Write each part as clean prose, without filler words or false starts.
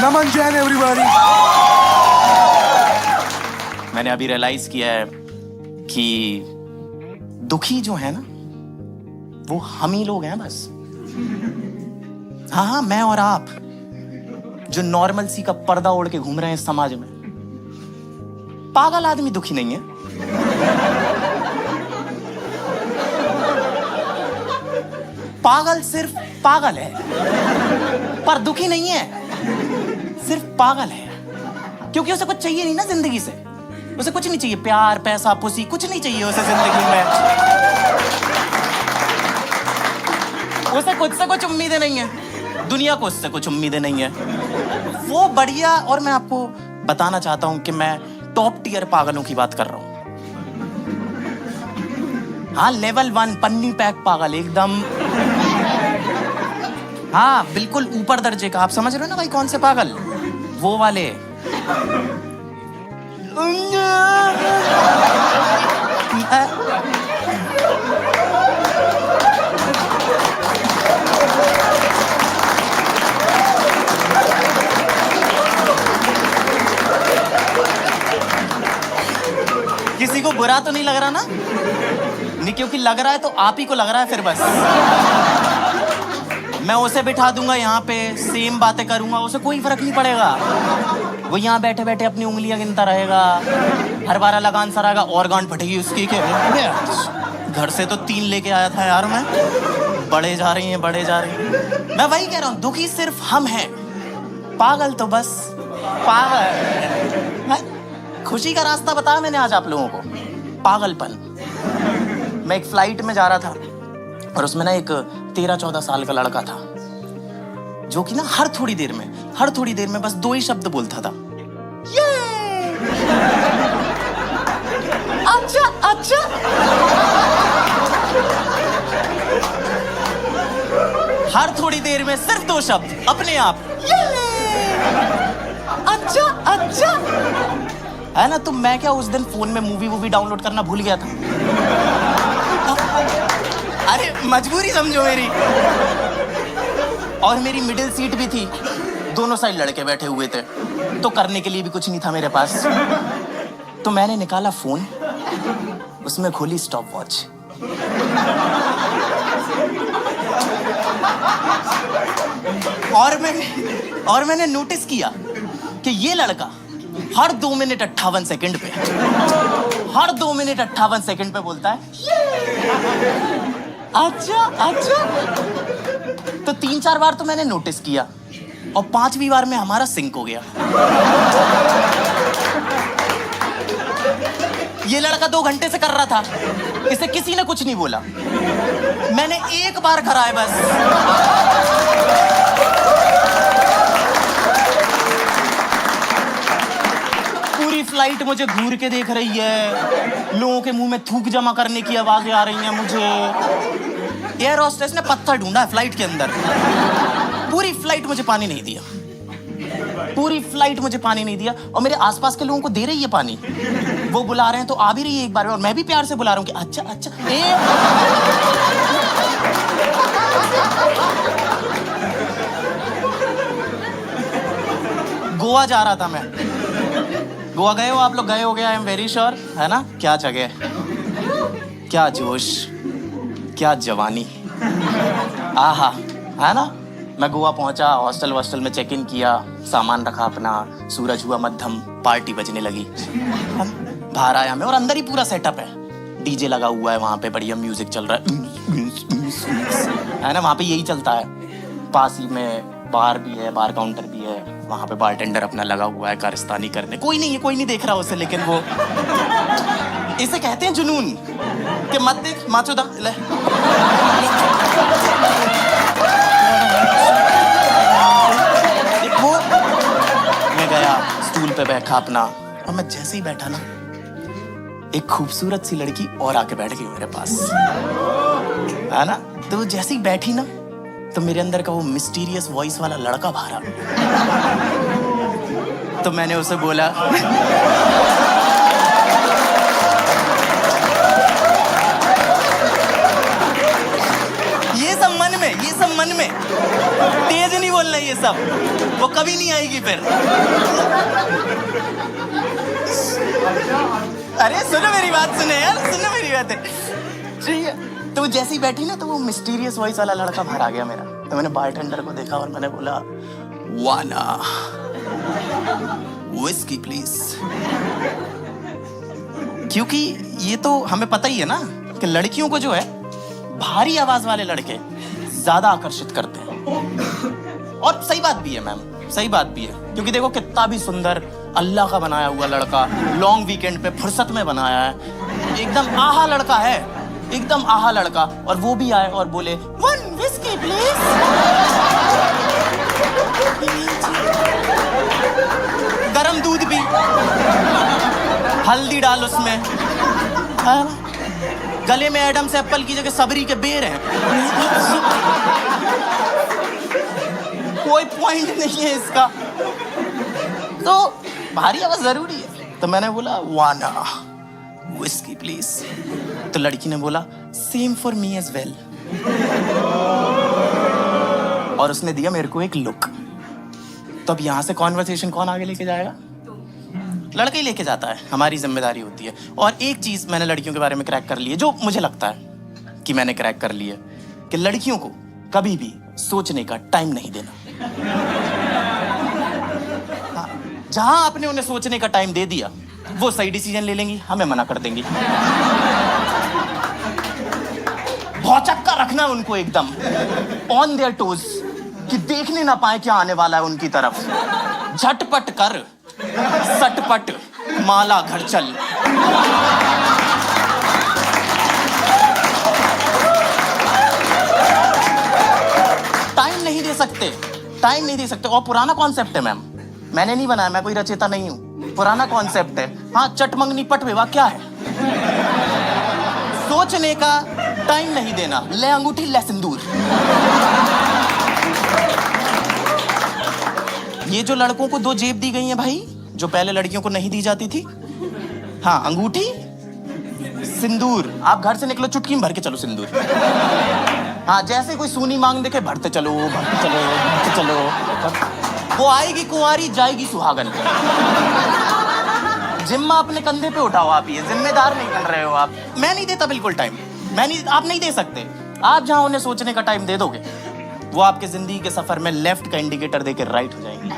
नमन Jain everybody. मैंने अभी realise किया है कि दुखी जो है ना वो हम ही लोग हैं बस। हाँ, मैं और आप जो नॉर्मल सी का पर्दा ओढ़ के घूम रहे हैं इस समाज में। पागल आदमी दुखी नहीं है। पागल सिर्फ पागल है पर दुखी नहीं है, सिर्फ पागल है क्योंकि उसे कुछ चाहिए नहीं ना जिंदगी से। उसे कुछ नहीं चाहिए, प्यार पैसा पुसी कुछ नहीं चाहिए उसे जिंदगी में। उसे कुछ से कुछ उम्मीदें नहीं है, दुनिया को उससे कुछ उम्मीदें नहीं है। वो बढ़िया। और मैं आपको बताना चाहता हूं कि मैं टॉप टियर पागलों की बात कर रहा हूं। हाँ, लेवल 1 पन्नी पैक पागल एकदम। हाँ, बिल्कुल ऊपर दर्जे का। आप समझ रहे हो ना भाई कौन से पागल? वो वाले। किसी को बुरा तो नहीं लग रहा ना? नहीं, क्योंकि लग रहा है तो आप ही को लग रहा है फिर बस। मैं उसे बिठा दूंगा यहाँ पे, सेम बातें करूंगा, उसे कोई फर्क नहीं पड़ेगा। वो यहाँ बैठे बैठे अपनी उंगलियां गिनता रहेगा। हर बार लगान सर आएगा और गांड फटेगी उसकी के। घर से तो 3 लेके आया था यार मैं। बड़े जा रही हैं, बड़े जा रही हैं। मैं वही कह रहा हूँ, दुखी सिर्फ हम हैं, पागल तो बस पागल। खुशी का रास्ता बताया मैंने आज आप लोगों को, पागलपन। मैं एक फ्लाइट में जा रहा था और उसमें ना एक 13-14 साल का लड़का था जो कि ना हर थोड़ी देर में बस 2 ही शब्द बोलता था, ये अच्छा अच्छा। हर थोड़ी देर में सिर्फ 2 शब्द अपने आप, ये अच्छा अच्छा। है ना? तो मैं क्या उस दिन फोन में मूवी डाउनलोड करना भूल गया था। अरे मजबूरी समझो मेरी। और मेरी मिडिल सीट भी थी, दोनों साइड लड़के बैठे हुए थे, तो करने के लिए भी कुछ नहीं था मेरे पास। तो मैंने निकाला फोन, उसमें खोली स्टॉप वॉच। और मैंने नोटिस किया कि ये लड़का हर 2 मिनट 58 सेकंड पे, हर 2 मिनट 58 सेकंड पे बोलता है अच्छा अच्छा। तो 3-4 बार तो मैंने नोटिस किया और 5वीं बार में हमारा सिंक हो गया। ये लड़का 2 घंटे से कर रहा था, इसे किसी ने कुछ नहीं बोला। मैंने एक बार करा है बस। पूरी फ्लाइट मुझे घूर के देख रही है, लोगों के मुंह में थूक जमा करने की आवाजें आ रही हैं मुझे। एयर होस्टेस ने पत्थर ढूंढा है फ्लाइट के अंदर। पूरी फ्लाइट मुझे पानी नहीं दिया, पूरी फ्लाइट मुझे पानी नहीं दिया। और मेरे आसपास के लोगों को दे रही है पानी, वो बुला रहे हैं तो आ भी रही है एक बार में, और मैं भी प्यार से बुला रहा हूँ कि अच्छा अच्छा। गोवा जा रहा था मैं। गोवा गए हो आप लोग? गए हो गया, आई एम वेरी श्योर, है ना? क्या जगह, क्या जोश, क्या जवानी, आहा, है ना? मैं गोवा पहुंचा, हॉस्टल में चेक इन किया, सामान रखा अपना, सूरज हुआ मध्यम, पार्टी बजने लगी। हम बाहर आया मैं और अंदर ही पूरा सेटअप है, डीजे लगा हुआ है वहां पे, बढ़िया म्यूजिक चल रहा है ना? वहां पे यही चलता है। पास ही में बार भी है, बार काउंटर भी है, वहां पे बारटेंडर अपना लगा हुआ है कारस्तानी करने। कोई नहीं देख रहा उसे, लेकिन वो इसे कहते हैं जुनून कि मत देख माचोदा ले। वो मैं गया, स्टूल पे बैठा अपना, और मैं जैसे ही बैठा ना, एक खूबसूरत सी लड़की और आके बैठ गई मेरे पास, है ना? तो वो जैसे ही बैठी ना, तो मेरे अंदर का वो मिस्टीरियस वॉइस वाला लड़का बाहर आ गया। तो मैंने उसे बोला, ये सब मन में, ये सब मन में, तेज नहीं बोलना ये सब, वो कभी नहीं आएगी फिर। अरे सुनो मेरी बात, सुने यार, सुनो मेरी बात है। ठीक है, तो वो जैसे ही बैठी ना तो वो मिस्टीरियस वॉइस वाला लड़का बाहर आ गया मेरा। तो मैंने बारटेंडर को देखा और मैंने बोला वाना विस्की प्लीज, क्योंकि ये तो हमें पता ही है ना कि लड़कियों को जो है भारी आवाज वाले लड़के ज्यादा आकर्षित करते हैं। और सही बात भी है मैम, सही बात भी है, क्योंकि देखो कितना भी सुंदर अल्लाह का बनाया हुआ लड़का, लॉन्ग वीकेंड पे फुर्सत में बनाया है, एकदम आहा लड़का है, एकदम आहा लड़का, और वो भी आए और बोले 1 विस्की प्लीज। गरम दूध भी, हल्दी डाल उसमें, है ना? गले में एडम से एप्पल की जगह सबरी के बेर हैं। कोई पॉइंट नहीं है इसका, तो भारी आवाज जरूरी है। तो मैंने बोला वाना विस्की प्लीज। तो लड़की ने बोला same for me as well, और उसने दिया मेरे को एक लुक। तो अब यहां से कॉन्वर्सेशन कौन आगे लेके जाएगा? लड़का ही लेके जाता है, हमारी जिम्मेदारी होती है। और एक चीज मैंने लड़कियों के बारे में क्रैक कर ली है, जो मुझे लगता है कि मैंने क्रैक कर ली है, कि लड़कियों को कभी भी सोचने का टाइम नहीं देना। जहां आपने उन्हें सोचने का टाइम दे दिया, वो सही डिसीजन ले लेंगी, हमें मना कर देंगी। भौचक्का रखना उनको एकदम ऑन देयर टोज, कि देखने ना पाए क्या आने वाला है उनकी तरफ। झटपट कर, सटपट माला घर चल। टाइम नहीं दे सकते, टाइम नहीं दे सकते। और पुराना कॉन्सेप्ट है मैम, मैंने नहीं बनाया, मैं कोई रचेता नहीं हूं, पुराना कॉन्सेप्ट है। हाँ, चटमंगनी पट विवाह क्या है? सोचने का टाइम नहीं देना, ले अंगूठी ले सिंदूर। ये जो लड़कों को 2 जेब दी गई हैं भाई, जो पहले लड़कियों को नहीं दी जाती थी, हाँ, अंगूठी सिंदूर। आप घर से निकलो चुटकी में भर के चलो सिंदूर। हाँ, जैसे कोई सूनी मांग देखे भरते चलो, भरते चलो, भरते चलो। वो आएगी कुंवारी, जाएगी सुहागन। जिम्मा अपने कंधे पे उठाओ आप, ये जिम्मेदार नहीं बन रहे हो आप। मैं नहीं देता बिल्कुल टाइम, आप नहीं दे सकते। आप जहां उन्हें सोचने का टाइम दे दोगे, वो आपके जिंदगी के सफर में लेफ्ट का इंडिकेटर देके राइट हो जाएंगे।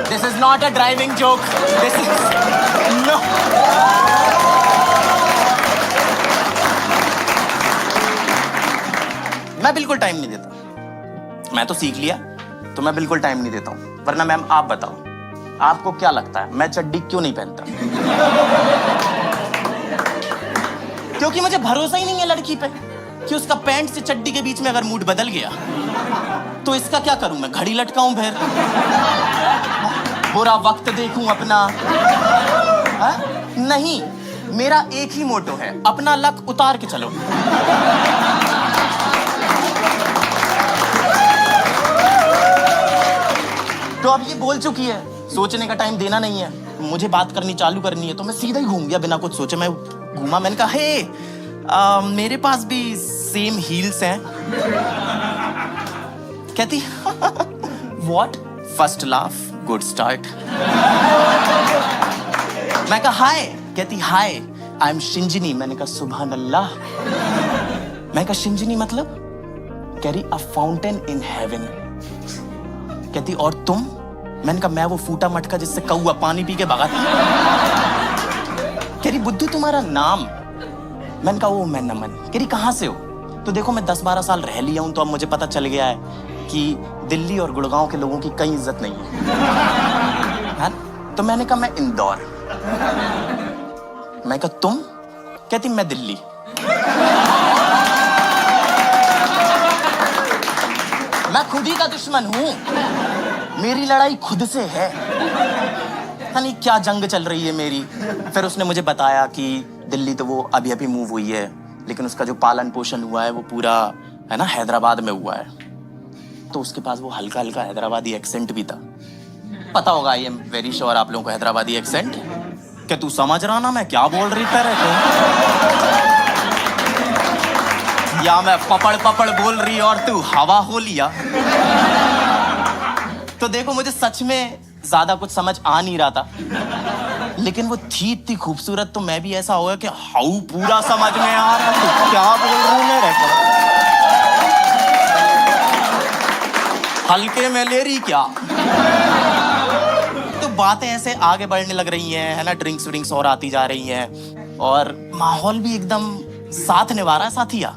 This is not a driving joke, this is no. मैं बिल्कुल टाइम नहीं देता, मैं तो सीख लिया, तो मैं बिल्कुल टाइम नहीं देता हूं। वरना मैम आप बताओ, आपको क्या लगता है मैं चड्डी क्यों नहीं पहनता? क्योंकि मुझे भरोसा ही नहीं है लड़की पे, कि उसका पैंट से चड्डी के बीच में अगर मूड बदल गया तो इसका क्या करूं मैं? घड़ी लटकाऊं फिर? बुरा वक्त देखूं अपना? हा? नहीं, मेरा एक ही मोटो है, अपना लक उतार के चलो। तो अब ये बोल चुकी है, सोचने का टाइम देना नहीं है, मुझे बात करनी चालू करनी है, तो मैं सीधा ही घूम गया बिना कुछ सोचे। मैं घूमा, मैंने कहा हे मेरे पास भी सेम हील्स हैं। कहती what? First laugh, good start. मैं कहा हाय, कहती हाय आई एम शिंजनी। मैंने कहा सुभान अल्लाह। मैं कहा शिंजनी मतलब? कह रही अ फाउंटेन इन हेवन। कहती और तुम? मैंने कहा मैं वो फूटा मटका जिससे कौआ पानी पी के भगा। कह रही बुद्धू तुम्हारा नाम? मैंने कहा वो मैं नमन। कह रही कहां से हो? तो देखो मैं 10-12 साल रह लिया हूं, तो अब मुझे पता चल गया है कि दिल्ली और गुड़गांव के लोगों की कहीं इज्जत नहीं है। तो मैंने कहा मैं इंदौर। मैं कहा तुम? कहती मैं दिल्ली। मैं खुद ही का दुश्मन हूं, मेरी लड़ाई खुद से है। नहीं क्या जंग चल रही है मेरी। फिर उसने मुझे बताया कि दिल्ली तो वो अभी अभी मूव हुई है, लेकिन उसका जो पालन पोषण हुआ है वो पूरा है ना हैदराबाद में हुआ है। तो उसके पास वो हल्का हल्का हैदराबादी एक्सेंट भी था। पता होगा, आई एम वेरी श्योर आप लोगों को हैदराबादी एक्सेंट। क्या तू समझ रहा ना मैं क्या बोल रही तेरे को? या मैं पपड़ पपड़ बोल रही और तू हवा हो लिया। तो देखो मुझे सच में ज्यादा कुछ समझ आ नहीं रहा था, लेकिन वो थी इतनी खूबसूरत तो मैं भी ऐसा हो गया कि हाउ पूरा समझ में आ रहा है क्या बोल रही मैं रहकर हल्के में ले रही क्या। तो बातें ऐसे आगे बढ़ने लग रही हैं, है ना, ड्रिंक्स विंक्स और आती जा रही हैं और माहौल भी एकदम साथ निभा रहा है साथिया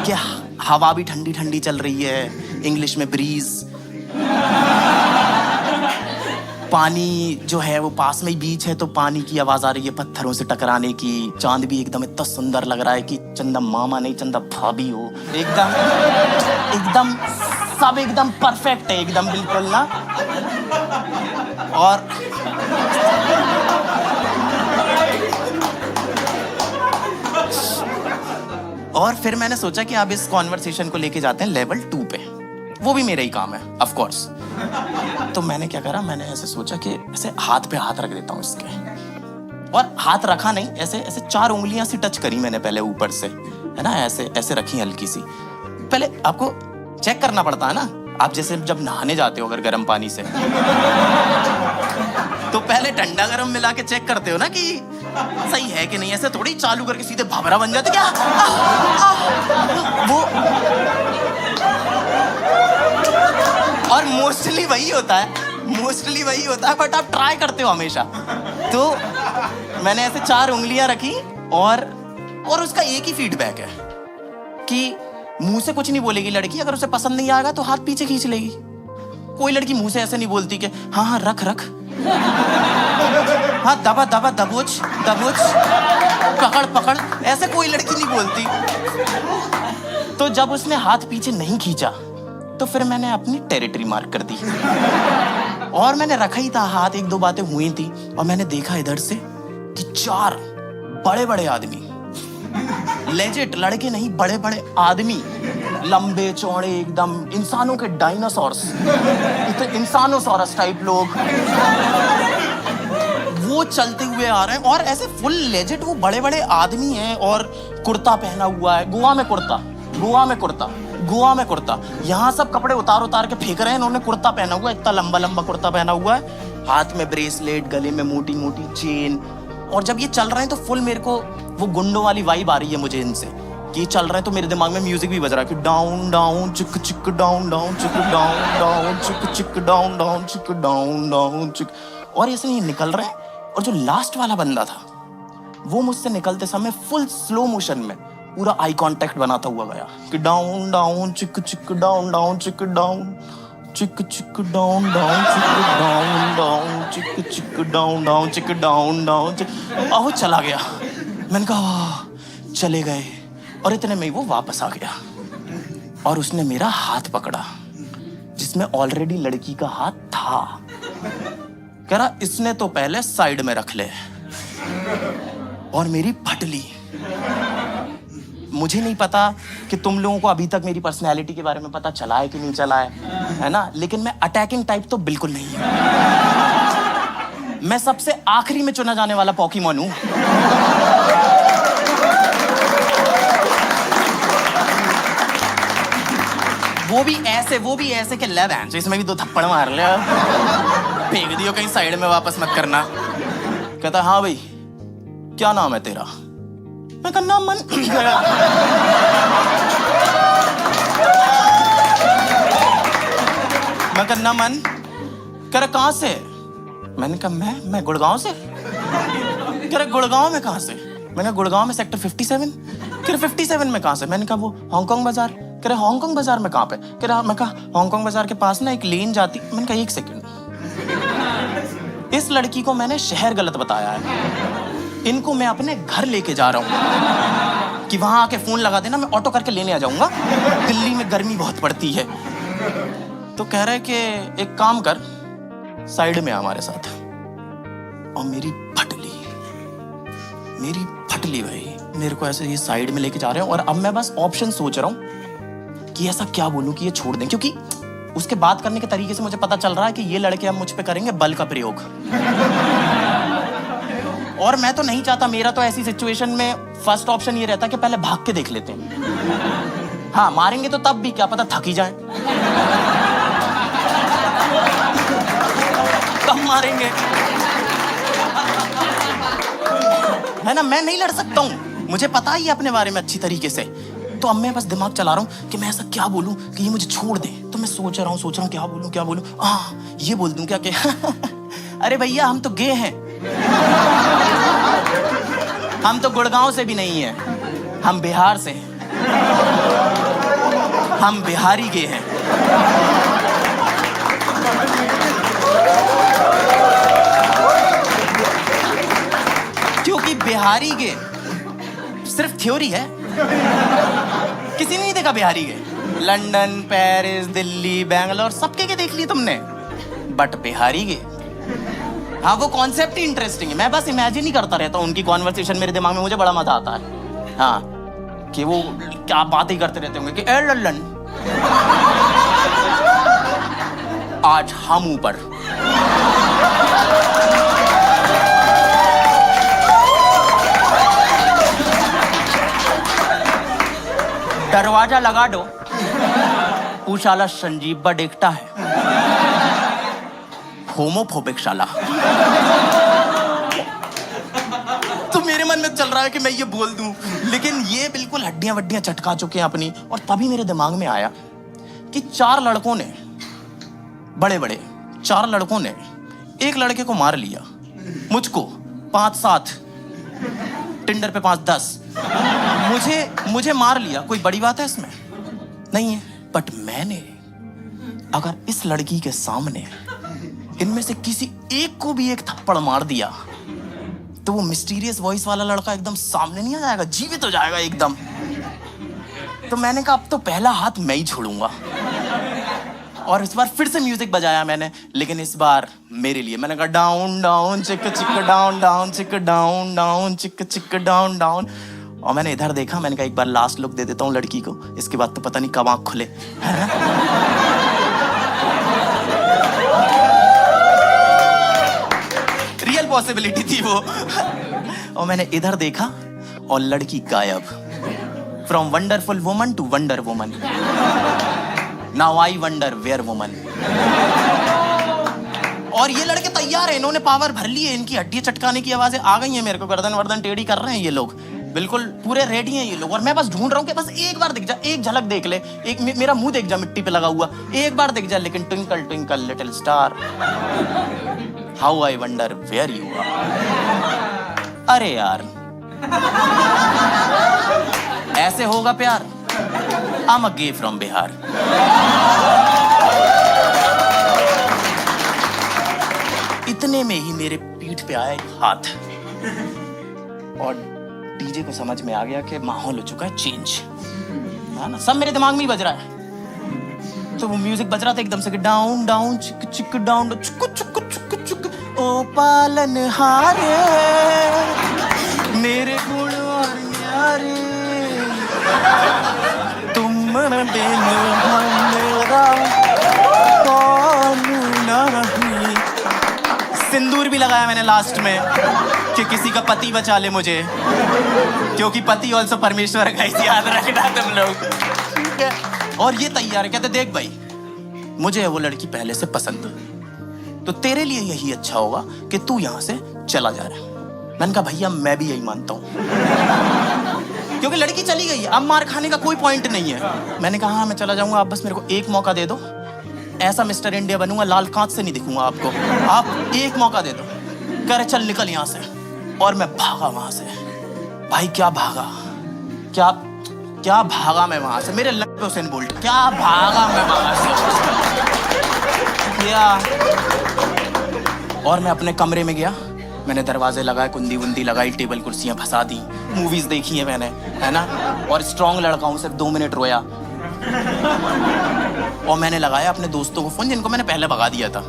कि हवा भी ठंडी ठंडी चल रही है, इंग्लिश में ब्रीज, पानी जो है वो पास में ही बीच है तो पानी की आवाज आ रही है पत्थरों से टकराने की। चांद भी एकदम इतना सुंदर लग रहा है कि चंदा मामा नहीं चंदा भाभी हो, एकदम एकदम सब एकदम परफेक्ट है, एकदम बिल्कुल ना। और फिर मैंने सोचा कि अब इस कॉन्वर्सेशन को लेके जाते हैं लेवल 2 पे, वो भी मेरा ही काम है ऑफ कोर्स। तो मैंने क्या करा, मैंने ऐसे सोचा कि ऐसे हाथ पे हाथ रख देता हूँ इसके, और हाथ रखा नहीं, ऐसे ऐसे 4 उंगलियां सी टच करी मैंने पहले ऊपर से, है ना, ऐसे ऐसे रखी हल्की सी। पहले आपको चेक करना पड़ता है ना, आप जैसे जब नहाने जाते हो अगर गर्म पानी से तो पहले ठंडा गर्म मिला के चेक करते हो ना कि सही है कि नहीं, ऐसे थोड़ी चालू करके सीधे भावरा बन जाते क्या। वो और मोस्टली वही होता है, बट आप ट्राई करते हो हमेशा। तो मैंने ऐसे 4 उंगलियां रखी और उसका एक ही फीडबैक है कि मुंह से कुछ नहीं बोलेगी लड़की, अगर उसे पसंद नहीं आएगा तो हाथ पीछे खींच लेगी। कोई लड़की मुंह से ऐसे नहीं बोलती कि हाँ हाँ रख रख, हाँ दबा दबा दबोच दबोच, पकड़ पकड़, ऐसे कोई लड़की नहीं बोलती। तो जब उसने हाथ पीछे नहीं खींचा तो फिर मैंने अपनी टेरिटरी मार्क कर दी और मैंने रखा ही था हाथ, 1-2 बातें हुई थी और मैंने देखा इधर से कि 4 बड़े बड़े आदमी, लेजिट लड़के नहीं, बड़े बड़े आदमी, लंबे चौड़े एकदम इंसानों के डायनासोर्स, इंसानोसॉरस टाइप लोग, वो चलते हुए आ रहे हैं और ऐसे फुल लेजिट वो बड़े बड़े आदमी हैं और कुर्ता पहना हुआ है, गोवा में कुर्ता, यहाँ सब कपड़े उतार के फेंक रहे हैं, इन्होंने कुर्ता पहना हुआ है, इतना लंबा लंबा कुर्ता पहना हुआ है, हाथ में ब्रेसलेट, गले में मोटी मोटी चेन। और जब ये चल रहे हैं तो फुल मेरे को वो गुंडों वाली वाइब आ रही है मुझे इनसे कि चल रहे हैं, तो मेरे दिमाग में म्यूजिक भी बज रहा है कि डाउन डाउन चिक चिक डाउन डाउन चिक डाउन डाउन चिक चिक डाउन डाउन चिक डाउन डाउन चिक। और ऐसे ही निकल रहे हैं और जो लास्ट वाला बंदा था वो मुझसे निकलते समय फुल स्लो मोशन में पूरा आई कांटेक्ट बनाता हुआ गया कि डाउन डाउन चिक चिक डाउन डाउन चिक डाउन चिक चिक डाउन डाउन चिक डाउन डाउन चिक चिक डाउन डाउन चिक डाउन डाउन चिक। और वो चला गया। मैंने कहा चले गए, और इतने में ही वो वापस आ गया और उसने मेरा हाथ पकड़ा जिसमें ऑलरेडी लड़की का हाथ था। कह रहा इसने तो पहले साइड में रख ले, और मेरी फटली। मुझे नहीं पता कि तुम लोगों को अभी तक मेरी पर्सनैलिटी के बारे में पता चला है कि नहीं चला है ना, लेकिन मैं अटैकिंग टाइप तो बिल्कुल नहीं हूं। मैं सबसे आखिरी में चुना जाने वाला पोकेमॉन हूं। वो भी ऐसे कि ले बहन, इसमें भी 2 थप्पड़ मार ले, फेंक दियो कहीं साइड में, वापस मत करना। कहता हाँ भाई क्या नाम है तेरा? मैं कहा नाम मन। मैं कहा नाम मन। कह रहा कहाँ से? मैंने कहा मैं गुड़गांव से। कह रहा गुड़गांव में कहाँ से? मैंने कहा गुड़गांव में सेक्टर 57। कह रहा 57 में कहाँ से? मैंने कहा वो हांगकांग बाजार। कह रहा हांगकांग बाजार में कहाँ पे? कह रहा मैं कहा हांगकांग बाजार के पास ना एक लेन जाती। मैंने कहा 1 सेकंड, इस लड़की को मैंने शहर गलत बताया है, इनको मैं अपने घर लेके जा रहा हूँ कि वहां आके फोन लगा देना, मैं ऑटो करके लेने आ जाऊंगा, दिल्ली में गर्मी बहुत पड़ती है। तो कह रहा है कि एक काम कर, साइड में हमारे साथ। और मेरी फटली भाई, मेरे को ऐसे ये साइड में लेके जा रहे हैं और अब मैं बस ऑप्शन सोच रहा हूँ कि ऐसा क्या बोलूं कि ये छोड़ दें, क्योंकि उसके बात करने के तरीके से मुझे पता चल रहा है कि ये लड़के अब मुझ पे करेंगे बल का प्रयोग। और मैं तो नहीं चाहता, मेरा तो ऐसी सिचुएशन में फर्स्ट ऑप्शन ये रहता कि पहले भाग के देख लेते हैं। हाँ, मारेंगे तो तब भी क्या पता थक ही जाए, कब मारेंगे, है ना। मैं नहीं लड़ सकता हूँ, मुझे पता ही है अपने बारे में अच्छी तरीके से। तो अब मैं बस दिमाग चला रहा हूँ कि मैं ऐसा क्या बोलूँ कि ये मुझे छोड़ दे। तो मैं सोच रहा हूँ क्या बोलूँ। ये बोल दूँ क्या कि अरे भैया हम तो गे हैं, हम तो गुड़गांव से भी नहीं है, हम बिहार से हैं, हम बिहारी गे हैं। क्योंकि बिहारी गे सिर्फ थ्योरी है, किसी ने नहीं देखा बिहारी गे। लंदन, पेरिस, दिल्ली, बैंगलोर सबके के देख लिए तुमने, बट बिहारी गे, हाँ वो कॉन्सेप्ट ही इंटरेस्टिंग है। मैं बस इमेजिन ही करता रहता हूँ उनकी कॉन्वर्सेशन मेरे दिमाग में, मुझे बड़ा मजा आता है। हाँ, कि वो क्या बातें करते रहते होंगे कि ए लल्लन आज हम ऊपर, दरवाजा लगा दो, पूछाला संजीव बा देखता है, होमोफोबिक शाला। तो मेरे मन में चल रहा है कि मैं ये बोल दूं, लेकिन ये बिल्कुल हड्डियां वड्डियां चटका चुके हैं अपनी। और तभी मेरे दिमाग में आया कि 4 लड़कों ने, बड़े बड़े 4 लड़कों ने एक लड़के को मार लिया, मुझको 5-7, टिंडर पे 5-10, मुझे मार लिया। कोई बड़ी बात है इसमें? नहीं है। बट मैंने अगर इस लड़की के सामने इनमें से किसी एक को भी एक थप्पड़ मार दिया तो वो मिस्टीरियस वॉइस वाला लड़का एकदम सामने नहीं आ जाएगा, जीवित हो जाएगा एकदम। तो मैंने कहा अब तो पहला हाथ मैं ही छोड़ूंगा। और इस बार फिर से म्यूजिक बजाया मैंने, लेकिन इस बार मेरे लिए। मैंने कहा डाउन डाउन चिक चिक डाउन डाउन चिक डाउन डाउन चिक चिक डाउन डाउन। और मैंने इधर देखा, मैंने कहा एक बार लास्ट लुक दे देता हूँ लड़की को, इसके बाद तो पता नहीं कब आँख खुले, है ना। रियल पॉसिबिलिटी थी वो। और मैंने इधर देखा और लड़की गायब। From wonderful woman to wonder woman, now I wonder where woman. और ये लड़के तैयार हैं, इन्होंने पावर भर ली है, इनकी हड्डी चटकाने की आवाजें आ गई हैं मेरे को, गर्दन वर्दन टेढ़ी कर रहे हैं ये लोग, बिल्कुल पूरे रेडी हैं ये लोग। और मैं बस ढूंढ रहा हूँ कि बस एक बार दिख जा, एक झलक देख ले, एक मेरा मुंह देख जा मिट्टी पे लगा हुआ, एक बार दिख जा। लेकिन twinkle twinkle little star, how I wonder where you are. अरे यार ऐसे होगा प्यार? I am a gay from Bihar. इतने में ही मेरे पीठ पे आया एक हाथ और डीजे को समझ में आ गया कि माहौल हो चुका है चेंज, है ना। सब मेरे दिमाग में ही बज रहा है। तो वो म्यूजिक बज रहा था एकदम से कि डाउन डाउन चिक चिक डाउन चुक चुक चुक चुक, ओ पालन हारे मेरे गुण और यारे, तुम बिन मेरा कौन नहीं। सिंदूर भी लगाया मैंने लास्ट में कि किसी का पति बचा ले मुझे, क्योंकि पति ऑल्सो परमेश्वर का, इसे याद रखना तुम लोग, ठीक है। और ये तैयार है, कहते देख भाई मुझे वो लड़की पहले से पसंद है, तो तेरे लिए यही अच्छा होगा कि तू यहाँ से चला जा रहा है। मैंने कहा भैया मैं भी यही मानता हूँ, क्योंकि लड़की चली गई है, अब मार खाने का कोई पॉइंट नहीं है। मैंने कहा हाँ मैं चला जाऊंगा, आप बस मेरे को एक मौका दे दो, ऐसा मिस्टर इंडिया बनूंगा लाल कांच से नहीं दिखूंगा आपको, आप एक मौका दे दो। कह रहे चल निकल यहाँ से। और मैं भागा वहां से, भाई क्या भागा, क्या भागा मैं वहां से, मेरे लग पे हुसैन बोल्ट, क्या भागा मैं वहां से, क्या। और मैं अपने कमरे में गया, मैंने दरवाजे लगाए, कुंडी वुंदी लगाई, टेबल कुर्सियां फंसा दी, मूवीज देखी है मैंने, है ना। और स्ट्रॉन्ग लड़का हूं, सिर्फ 2 मिनट रोया। और मैंने लगाया अपने दोस्तों को फोन, जिनको मैंने पहले भगा दिया था,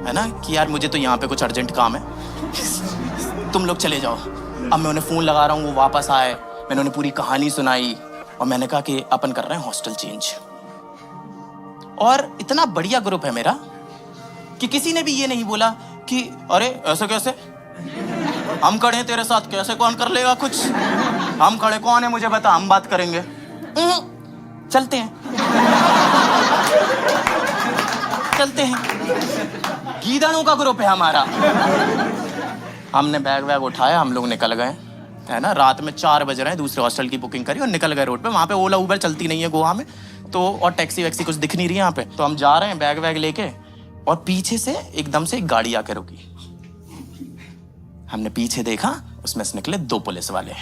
है ना, कि यार मुझे तो यहाँ पे कुछ अर्जेंट काम है, तुम लोग चले जाओ। अब मैं उन्हें फोन लगा रहा हूँ, वो वापस आए, मैंने उन्हें पूरी कहानी सुनाई और मैंने कहा कि अपन कर रहे हैं हॉस्टल चेंज। और इतना बढ़िया ग्रुप है मेरा कि किसी ने भी ये नहीं बोला कि अरे ऐसा कैसे, हम खड़े हैं तेरे साथ, कैसे कौन कर लेगा कुछ? हम खड़े, कौन है मुझे बता, हम बात करेंगे। चलते हैं, चलते हैं। गीदड़ों का ग्रुप है हमारा। हमने बैग वैग उठाया, हम लोग निकल गए, है ना। रात में 4 बज रहे हैं, दूसरे हॉस्टल की बुकिंग करी और निकल गए रोड पे। वहाँ पे ओला उबर चलती नहीं है गोवा में, तो और टैक्सी वैक्सी कुछ दिख नहीं रही यहाँ पे। तो हम जा रहे हैं बैग वैग लेके, और पीछे से एकदम से एक गाड़ी आके रुकी। हमने पीछे देखा, उसमें से निकले 2 पुलिस वाले।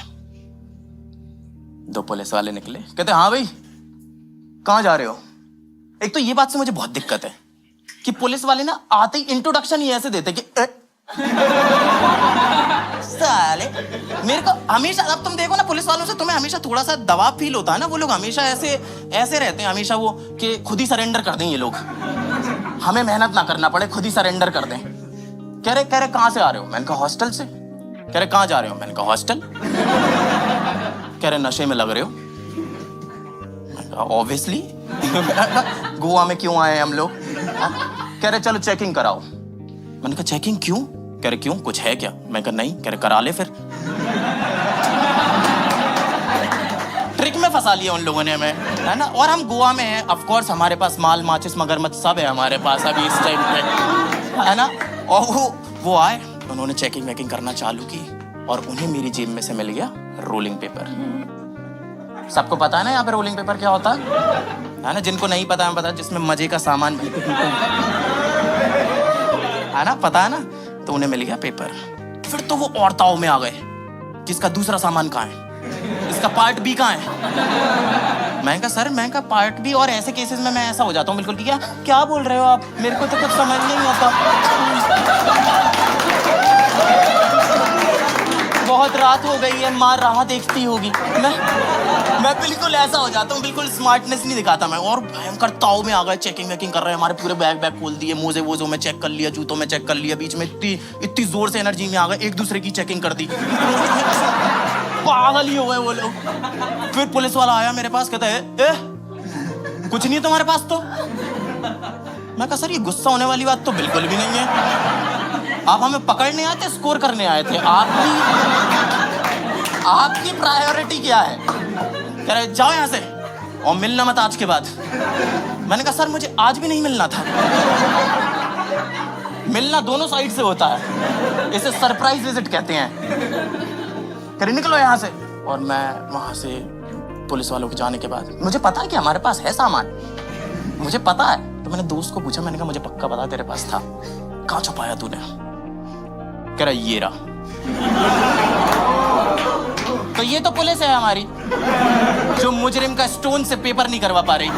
2 पुलिस वाले निकले, कहते हाँ भाई कहाँ जा रहे हो? एक तो ये बात से मुझे बहुत दिक्कत है कि पुलिस वाले ना आते ही इंट्रोडक्शन ही ऐसे देते कि साले। मेरे को हमेशा, अब तुम देखो ना पुलिस वालों से तुम्हें हमेशा थोड़ा सा दबाव फील होता है ना। वो लोग हमेशा ऐसे ऐसे रहते हैं, हमेशा वो कि खुद ही सरेंडर कर दें ये लोग, हमें मेहनत ना करना पड़े, खुद ही सरेंडर कर दें। कह रहे कहाँ से आ रहे हो? मैंने कहा हॉस्टल से। कह रहे कहाँ जा रहे हो? मैंने कहा हॉस्टल। कह रहे नशे में लग रहे हो? मैंने कहा ऑब्वियसली। गोवा में क्यों आए हम लोग? कह रहे चलो चेकिंग कराओ। मैंने कहा चेकिंग क्यों? कह रहे क्यों, कुछ है क्या? मैं कहा नहीं। कह रहे करा ले फिर। ट्रिक में फंसा लिया उन लोगों ने हमें, है ना। और हम गोवा में हैं, ऑफ कोर्स हमारे पास माल माचिस मगरमच्छ सब है हमारे पास अभी इस टाइम पे, है ना। और वो आए, उन्होंने चेकिंग वेकिंग करना चालू की, और उन्हें मेरी जेब में से मिल गया रोलिंग पेपर। सबको पता है ना यहाँ पे रोलिंग पेपर क्या होता है ना। जिनको नहीं पता है पता, जिसमें मजे का सामान है ना, पता है ना। तो उन्हें मिल गया पेपर। फिर तो वो और ताव में आ गए कि इसका दूसरा सामान कहाँ है, इसका पार्ट बी कहाँ है। मैं कहा सर, मैं कहा पार्ट बी, और ऐसे केसेस में मैं ऐसा हो जाता हूँ बिल्कुल कि क्या बोल रहे हो आप, मेरे को तो कुछ समझ नहीं आता। बहुत रात हो गई है, माँ राह देखती होगी। मैं बिल्कुल ऐसा हो जाता हूँ, बिल्कुल स्मार्टनेस नहीं दिखाता मैं। और भयंकर ताव में आ गए, चेकिंग वेकिंग कर रहे हैं, हमारे पूरे बैग खोल दिए, मोजे वोजों में चेक कर लिया, जूतों में चेक कर लिया। बीच में इतनी जोर से एनर्जी में आ गए, एक दूसरे की चेकिंग कर दी। पागल ही हो गए वो लोग। फिर पुलिस वाला आया मेरे पास, कहता है कुछ नहीं है तुम्हारे पास तो? मैं कहा सर ये गुस्सा होने वाली बात तो बिल्कुल भी नहीं है, आप हमें पकड़ने आए थे, स्कोर करने आए थे। आपकी प्रायोरिटी क्या है? कह रहे जाओ यहाँ से और मिलना मत आज के बाद। मैंने कहा सर मुझे आज भी नहीं मिलना था। मिलना दोनों साइड से होता है, इसे सरप्राइज विजिट कहते हैं। कह रहे निकलो यहाँ से। और मैं वहां से पुलिस वालों के जाने के बाद, मुझे पता है कि हमारे पास है सामान, मुझे पता है। तो मैंने दोस्त को पूछा, मैंने कहा मुझे पक्का पता तेरे पास था, कहाँ छुपाया तूने? कह रहा ये रहा। तो ये तो पुलिस है हमारी जो मुजरिम का स्टोन से पेपर नहीं करवा पा रही।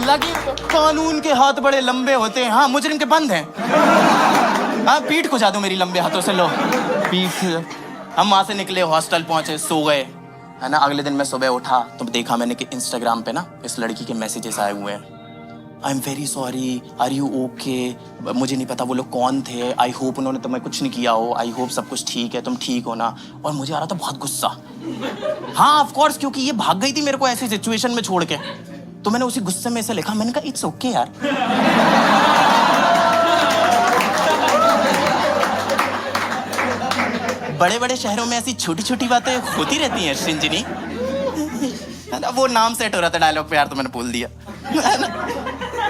लगी कानून के हाथ बड़े लंबे होते हैं। हाँ मुजरिम के बंद हैं। हाँ पीठ खुजा दो मेरी लंबे हाथों से, लो पीठ। हम वहां से निकले, हॉस्टल पहुंचे, सो गए, है ना। अगले दिन मैं सुबह उठा तो देखा मैंने कि इंस्टाग्राम पे ना इस लड़की के मैसेजेस आए हुए हैं। I am very sorry, are you okay? मुझे नहीं पता वो लोग कौन थे, आई होप उन्होंने तुम्हें कुछ नहीं किया हो, आई होप सब कुछ ठीक है, तुम ठीक हो ना। और मुझे आ रहा था बहुत गुस्सा। हाँ ऑफ कोर्स, क्योंकि ये भाग गई थी मेरे को ऐसी सिचुएशन में छोड़ के। तो मैंने उसी गुस्से में ऐसे लिखा, मैंने कहा इट्स ओके यार। बड़े बड़े शहरों में ऐसी छोटी छोटी बातें होती रहती हैं सिंजनी, है ना। वो नाम सेट हो रहा था डायलॉग पे यार, तो मैंने बोल दिया।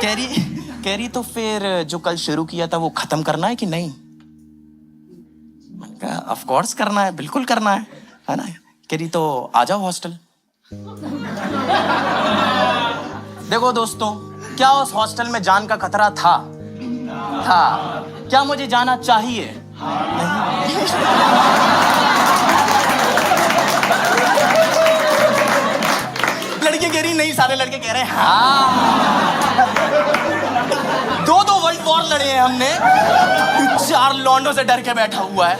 कह रही तो फिर जो कल शुरू किया था वो खत्म करना है कि नहीं? मैंने कहा ऑफ कोर्स करना है, बिल्कुल करना है ना। कह रही तो आ जाओ हॉस्टल। देखो दोस्तों, क्या उस हॉस्टल में जान का खतरा था? क्या मुझे जाना चाहिए? लड़के कह रही नहीं, सारे लड़के कह रहे हैं हाँ। 2 वर्ल्ड वॉर लड़े हैं हमने, 4 लॉन्डों से डर के बैठा हुआ है।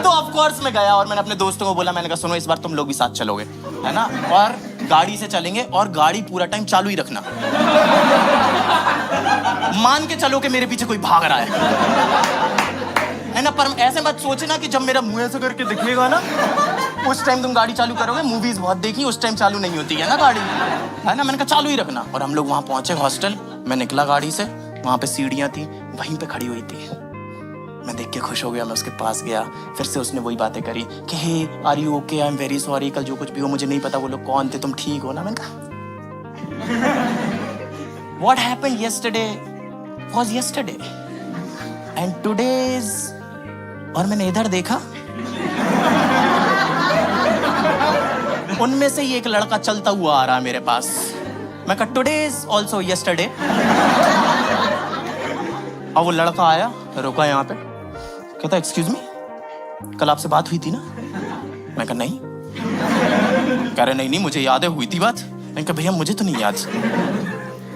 तो ऑफ कोर्स मैं गया और मैंने अपने दोस्तों को बोला, मैंने कहा सुनो इस बार तुम लोग भी साथ चलोगे, है ना, और गाड़ी से चलेंगे और गाड़ी पूरा टाइम चालू ही रखना। मान के चलो कि मेरे पीछे कोई भाग रहा है ना। पर ऐसे मत सोचना कि जब मेरा मुंह ऐसे करके दिखेगा ना उस टाइम तुम गाड़ी चालू करोगे। मूवीज बहुत देखी, उस टाइम चालू नहीं होती है ना गाड़ी, है ना। मैंने कहा चालू ही रखना। और हम लोग वहां पहुंचे हॉस्टल, मैं निकला गाड़ी से, वहां पे सीढ़ियां थी, वहीं पे खड़ी हुई थी। मैं देख के खुश हो गया, मैं उसके पास गया, फिर से उसने वही बातें करी कि hey are you okay, I am very sorry, कल जो कुछ भी हो मुझे नहीं पता वो लोग कौन थे, तुम ठीक हो ना? मैंने कहा what happened yesterday was yesterday and today is. और मैंने इधर देखा, उनमें से ही एक लड़का चलता हुआ आ रहा मेरे पास। मैं कहा टुडे इज ऑल्सो यस्टरडे। और वो लड़का आया, रुका यहाँ पे, कहता एक्सक्यूज मी, कल आपसे बात हुई थी ना? मैं कहा नहीं। कह रहे नहीं मुझे याद है, हुई थी बात। मैंने कहा भैया मुझे तो नहीं याद।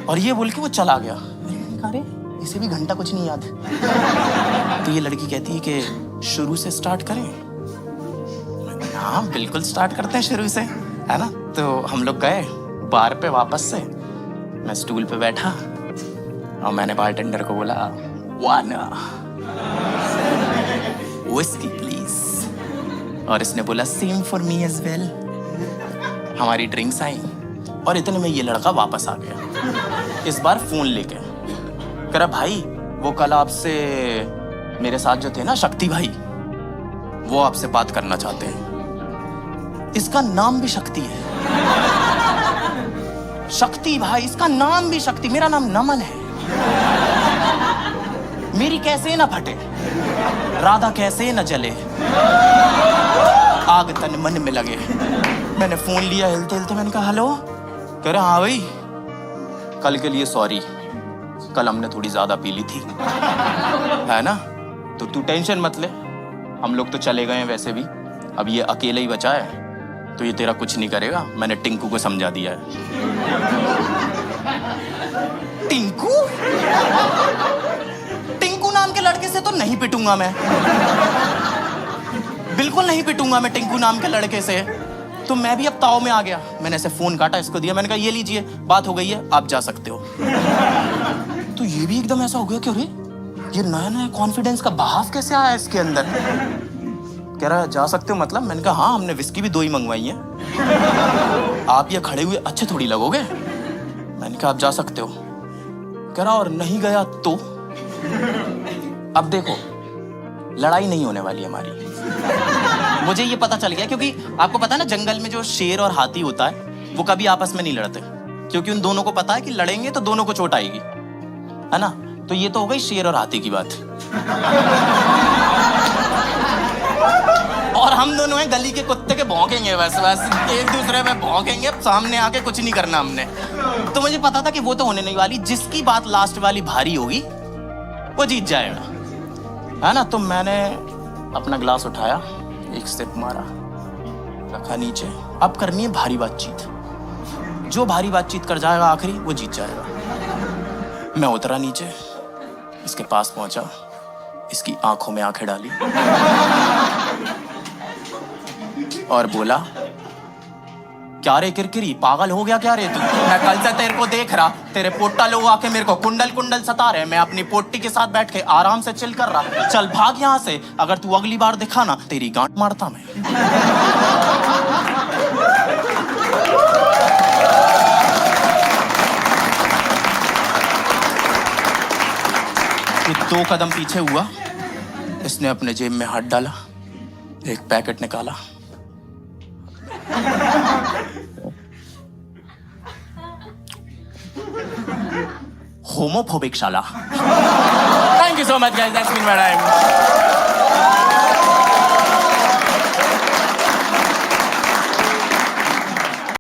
और ये बोल के वो चला गया। अरे इसे भी घंटा कुछ नहीं याद। तो ये लड़की कहती है कि शुरू से स्टार्ट करें? हाँ बिल्कुल स्टार्ट करते हैं शुरू से, है ना? तो हम लोग गए बार पे वापस से। मैं स्टूल पे बैठा और मैंने बारटेंडर को बोला वन व्हिस्की प्लीज, और इसने बोला same for me as well. हमारी ड्रिंक्स आई और इतने में ये लड़का वापस आ गया, इस बार फोन लेके। कह रहा भाई वो कल आपसे मेरे साथ जो थे ना शक्ति भाई, वो आपसे बात करना चाहते हैं। इसका नाम भी शक्ति है, शक्ति भाई, इसका नाम भी शक्ति। मेरा नाम नमन है। मेरी कैसे न फटे, राधा कैसे न जले, आग तन मन में लगे। मैंने फोन लिया हिलते हिलते, मैंने कहा हेलो। कह रहे हाँ भाई, कल के लिए सॉरी, कल हमने थोड़ी ज्यादा पी ली थी, है ना? तो तू टेंशन मत ले, हम लोग तो चले गए हैं वैसे भी, अब ये अकेले ही बचा है तो ये तेरा कुछ नहीं करेगा। मैंने टिंकू को समझा दिया है। टिंकू? टिंकू नाम के लड़के से तो नहीं पिटूंगा मैं, बिल्कुल नहीं पिटूंगा मैं टिंकू नाम के लड़के से। तो मैं भी अब ताव में आ गया, मैंने ऐसे फोन काटा, इसको दिया, मैंने कहा ये लीजिए, बात हो गई है, आप जा सकते हो। तो ये भी एकदम ऐसा हो गया कि अरे ये नया नया कॉन्फिडेंस का बहाव कैसे आया इसके अंदर। कह रहा है जा सकते हो मतलब? मैंने कहा हाँ, हमने विस्की भी 2 ही मंगवाई है, आप ये खड़े हुए अच्छे थोड़ी लगोगे। मैंने कहा आप जा सकते हो। कह रहा और नहीं गया तो? अब देखो लड़ाई नहीं होने वाली हमारी, मुझे ये पता चल गया, क्योंकि आपको पता है ना जंगल में जो शेर और हाथी होता है वो कभी आपस में नहीं लड़ते, क्योंकि उन दोनों को पता है कि लड़ेंगे तो दोनों को चोट आएगी, है ना? तो ये तो हो गई शेर और हाथी की बात। और हम दोनों हैं गली के कुत्ते के, भौंकेंगे बस एक दूसरे पे भौंकेंगे, सामने आके कुछ नहीं करना हमने। तो मुझे पता था कि वो तो होने नहीं वाली, जिसकी बात लास्ट वाली भारी होगी वो जीत जाएगा, है ना? तो मैंने अपना ग्लास उठाया, एक सिप मारा, रखा नीचे। अब करनी है भारी बातचीत, जो भारी बातचीत कर जाएगा आखिरी वो जीत जाएगा। मैं उतरा नीचे, इसके पास पहुंचा, इसकी आंखों में आंखें डाली और बोला क्या रे किरकिरी, पागल हो गया क्या रे तू? मैं कल से तेरे को देख रहा, तेरे पोट्टा लोग आके मेरे को कुंडल कुंडल सता रहे, मैं अपनी पोट्टी के साथ बैठ के आराम से चिल कर रहा। चल भाग यहाँ से, अगर तू अगली बार दिखा ना तेरी गांठ मारता मैं। ये 2 कदम पीछे हुआ, इसने अपने जेब में हाथ डाला, एक पैकेट निकाला, होमोफोबिक शाला। Thank you so much guys, that's been my time.